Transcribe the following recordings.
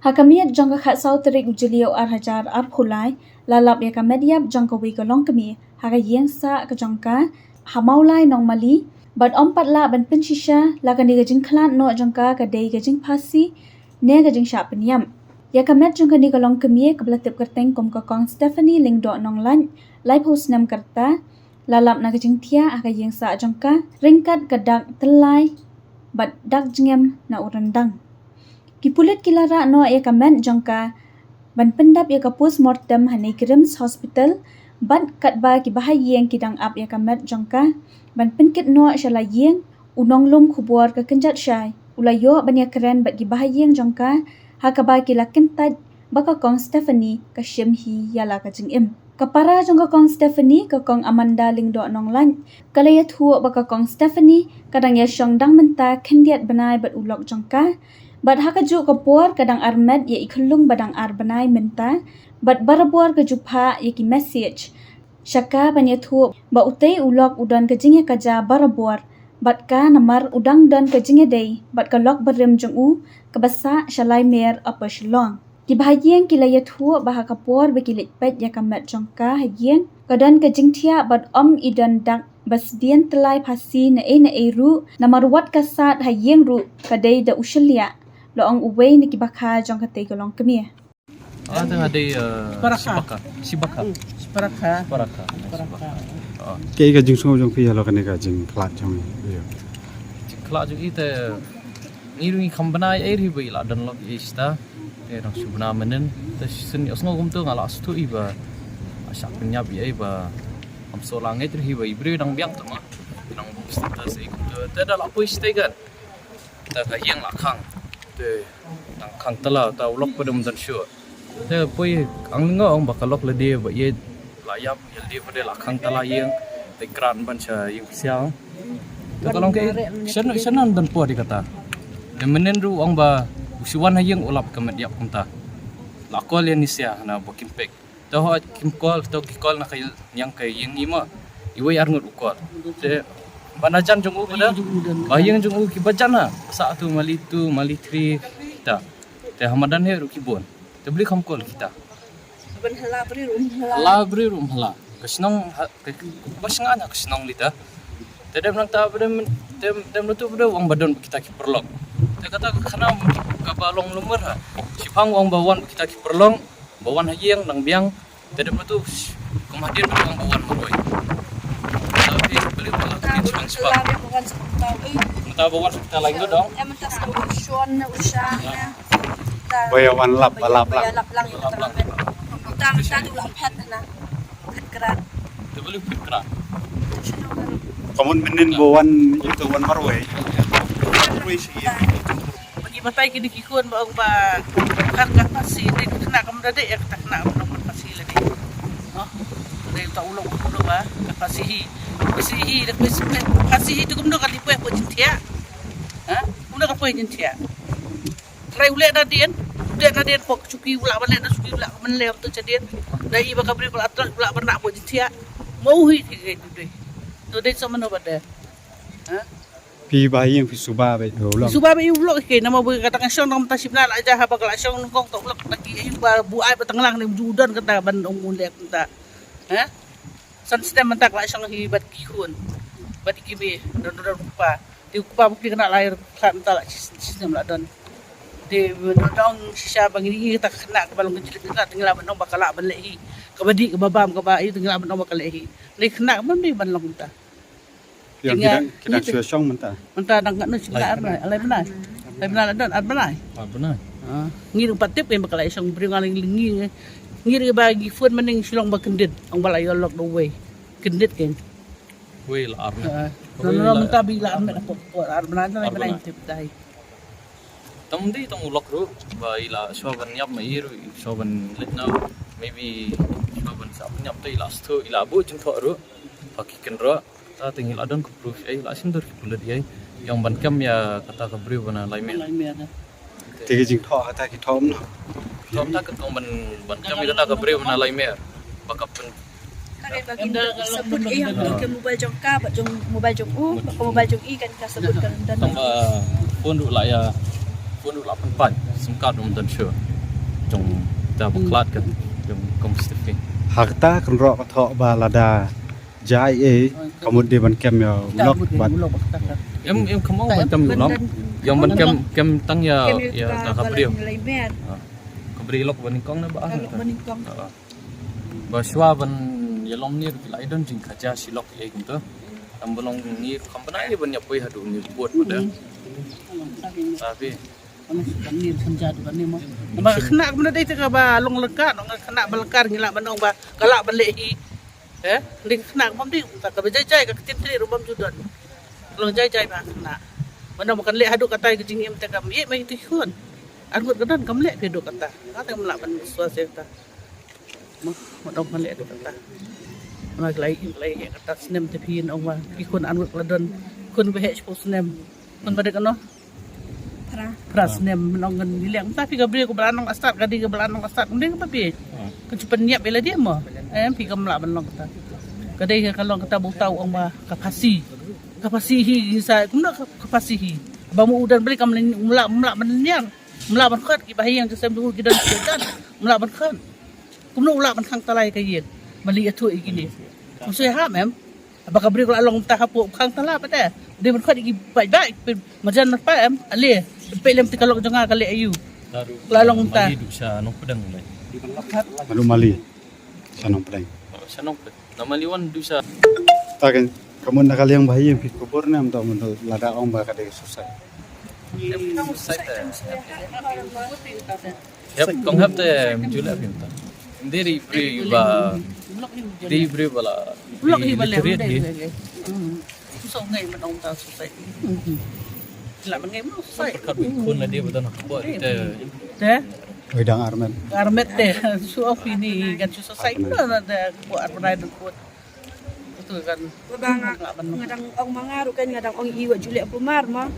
Hakamiat jangka khat sau terik ujeliau hajar phulai lalap ya kamediap jangka wi kolong kami haka yeng sa ke jangka hamaulai nong mali bat ompat la ban pensisha la kan diga jing klan no jangka ka dei ga jing phasi ne ga jing sha penyam ya kamet jangka ni kolong kami ke belatip kerteng kom ka kong Stephanie Lingdo nong lan lai post nam kerta lalap na ga jing thia haka yeng sa jangka ringkat kedak telai bat dak jingem na urandang Kipulit kilara no ya kamen jangka ban pendap ya ka postmortem hanai Krims Hospital ban katba ki bahayeng kidang ap ya kamet jangka ban penkit no shala yeng unong lum khubor ka kenjat syai ulayo ban ya keren bat ki bahayeng jangka hakaba ki lakin tad baka kong Stephanie ka shimhi yala ka jingim kapara jangka kong Stephanie ka kong Amanda Lingdo nong lan kalayat huo baka kong Stephanie kadang ya syong dang menta kendiat banai bat ulok jangka Bat hakajuk kapor kadang armed ya ikhulung badang arbanai menta bat barabor ke jupha ya ki message syaka banyathu ba utei ulok udan ke jingya kaja barabor bat ka namar udang dan ke jingya dei bat ka lok berem jungu ke basa shalai mer apa shlong ki bahayeng ki layathu ba hakapor be ki lepet ya kamat jongka hayeng kadan ke jingthia bat om idan dak bas dian telai phasi na ru namar wat kasat hayeng ru kadai da ushelia Loong uway ni kibaka jong katay kolong kami. Tengah di Sibaka. Kaya ka jing sungo jong piya lo kani ka jing klat jong iyo. Klat jong ite ngirungi kambanai air hiba ila dan log ista. Rang subna menen. Tas sen osngo gumto ngala astu iba. Asak penyap ya iba. Am solang itu hiba ibri nang biang tama. Nang tas ikut. Tada lapo istegan. Ta kayang lakang. Nang kang tala ta ulok padam dan sure te poi ang ngong bakalok le dia ba ye layap ye dia pada la kang tala yang te kran ban cha yung siang te kalong ke senan dan po di kata de menen ru ang ba usuan hayeng ulap kamet yap kunta la kol ye nisya na bokin pek te ho kim kol to ki kol na kay yang kay yung ima iway arngut ukol te Banajan jung pada bayang jung ki bajana sa tu mali 3 kita te hamadan he ru kibon te beli khamkol kita ban hala bri rum hala kesnong basnga na kesnong lita te dem nang ta dem tu pada wang badon kita ki perlong te kata khana ka balong lumur ha sipang wang bawan kita ki perlong bawan hayeng nang biang te dem tu kemudian wang bawan meroi Mata bawan kita lain tu dong. Mata solution na usya. Bayawan lap lang itu terang. Mata tu lang pet na. Pet keran. Tu boleh pet keran. Kamun menen bawan itu wan marway. Marway sih. Bagi matai kini kikun ba kak pasi ni kena kamera dek ya kena nomor pasi lagi. Dari tak ulok ba pasi Pasihi dak pasihi tu kumno kali puai po jintia. Ha? Kumno ka puai jintia. Trai ule na dien po cuki ula balik na cuki ula menlem tu jadien. Dai ba kabri ula atrak ula bernak po jintia. Mau hi ke tu dei. Tu dei sama no bade. Ha? Pi bayang pi suba be ulok. Suba be ulok ke nama bu katakan syong nam tasibna la aja ha ba kala syong kong tok ulok lagi ba buai petenglang ni judan kata ban umulek kata. Ha? Sistem mentak lah syang hibat kihun bat kibe don rupa di kupa bukti kena lahir kan tak sistem lah don di dong sisa bangini kita kena ke balong kecil kita tinggal benong bakal balehi ke badi ke babam ke bai tinggal benong bakal lehi ni kena man di balong kita yang kita sudah syong mentah nang nak sila alai benar don benar ngir patip yang bakal syang beri ngaling lingi ngiri bagi phone mening silong ba kendit ang balay lok do way kendit ken way la arna no menta bila arna po arna na balay tip dai tamdi tong ulok ru ba ila shoban yap mai ru shoban litna maybe shoban sa nyap tai ila sto ila bu jung tho ru pakiken ro ta tingil adon ku proof ai la sindur ki bulat ai yang ban kam ya kata ka bri bana lai men tiga jing tho ata ki thom no Tom tak ketong ban kami kata ke beri mana lai mer bakap pen kare bagi sebut yang ke mobile jong ka ba jong mobile jong mobile jong i kan ka sebutkan dan tambah pun duk la ya pun duk 8 sim card nonton show jong ta baklat kan jong komstif Hakta kan ro ka tho ba lada jai kemudian ban kem ya lok bat em không mau ban kem lok yang ban kem tang ya ta kabrio Laimer. kabri lok ban kong na ba Kalau meningkong. ba shwa ban yalom ni lai don jing khaja silok e kum to am bolong ni company ni ban yapoi hadu ni buat pada tapi Kanir senja tu kan ni mo. Ba kena benda dai tega ba long lekat nong kena belekar ngila banong ba galak balehi. Ling kena bom di tak ka jai ka tin tri rubam judon. Long jai ba kena. Mana makan lek hadu katai ke jingim tega mi mai ti khon. Angut gadan kam lek ke do kata. Kata melak ban suase ta. Mo dong kan lek do kata. Mana lai kata snem te pin ong ba ki khon angut gadan khon be hech posnem. Kon pada kano Pras nem menongan bilang tapi Gabriel ko belanong astat kadi ke belanong astat mending apa pi kecupan niat bela dia mo pi kamla benong kata kadai kalau kita bau tahu ong ba kapasi hi sa kumna kapasi hi ba mu udan beli kam mula mennyang mula ban khat ki bahi yang sem tu kidan kidan mula ban khat kumna ula ban khang talai ka yen mali atu igini musai ha mem apa Gabriel ko along ta hapu khang tala pate dia ban khat ki baik majan pa em ali pelem ti kalok jonga kali ayu lalong ta hidup sa nong pedang lai malu mali sanong pedang sanong nama liwan du sa taken kamu nak kali yang bayi yang kubur ni am tahu mentu lada ong ba kade susah yep kong hap te jula pinta deri bri bala blok hi bale literate so ngai man ong ta susai la man ngai mo susai kat kun la dia betul buat kita te wedang armen garmet te su of ini kan su susai na da buat apa dan buat itu kan Babanga ngadang ong mangaru kan ngadang ong iwa Julia Pumar mo.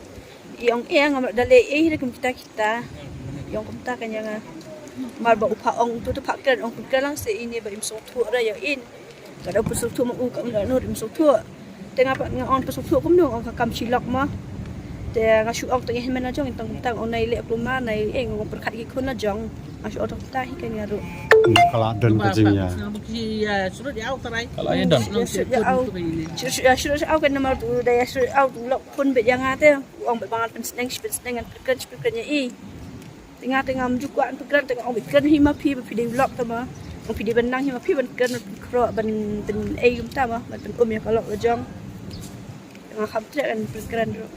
Iong ngam dale de kum kita. Yang kumta kan yang mar ba upa ong tu pakkan ong pakkan lang se ini ba im so tu ra ya in. Kada pusuk tu mo ka no im so tu. Tengah pa ngon pusuk tu kum no ong kam silok mo. Te ngasu ong tengah men na jong tang tang ong nai le Pumar nai ong perkat ki kun na jong. Ngasu ong ta hi kan ngaru. kalau dan kecing ya ya sudah di out tarai kalau ya dan Sudah au kan nomor tu daya sudah au tu lok pun bet yang ada uang bet bangat penseng dengan pekerja i tengah juga pekerja tengah au pekerja hima pi di lok tu mah au pi di benang hima pi ben kan kro ben yum ta mah ben ya kalau jong tengah khamtre kan pekerja ro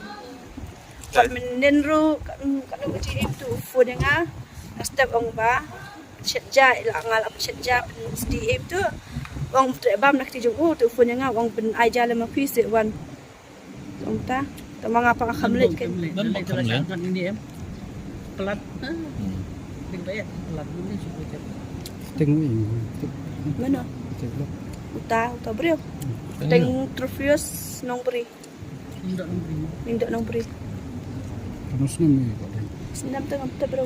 pat menen ro kan kecil itu phone yang step ong ba Sejak ngal apa sejak SDM tu wong bam nak tijung tu phone yang wong ben aja lama pis wan wong ta tamang apa khamlet kan dan kan ini em pelat ding bayar pelat ini sudah tengok mana uta brio teng trofius nong beri ndak nong beri terus ni senam tengah bro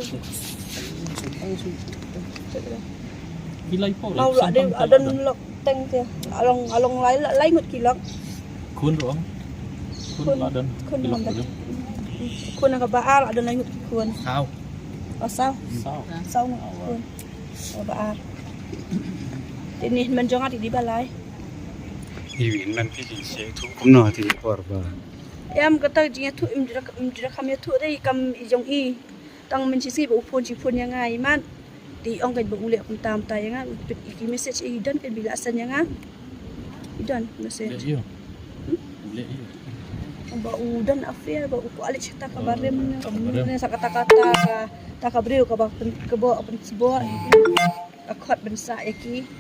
kilai po mau lah ada lok teng dia along lai ngut kilok kun roang kun ladan kilok tu kun nak baal ada lai ngut kun sao sao kun baal ini menjongat di balai iwin man pi di se tu kum no ti por ba em kata jinga tu imjira kami tu dai kam ijong i tang men sisi bu phone yang ngai man di ong kan bu ule kun tam ta yang iki message i dan kan bila asan yang idan message iyo boleh iyo ba udan affair ba upo alit cerita kabarem ne sa kata-kata ta kabriu ka ba ke bo pen sebuah akot bensa yaki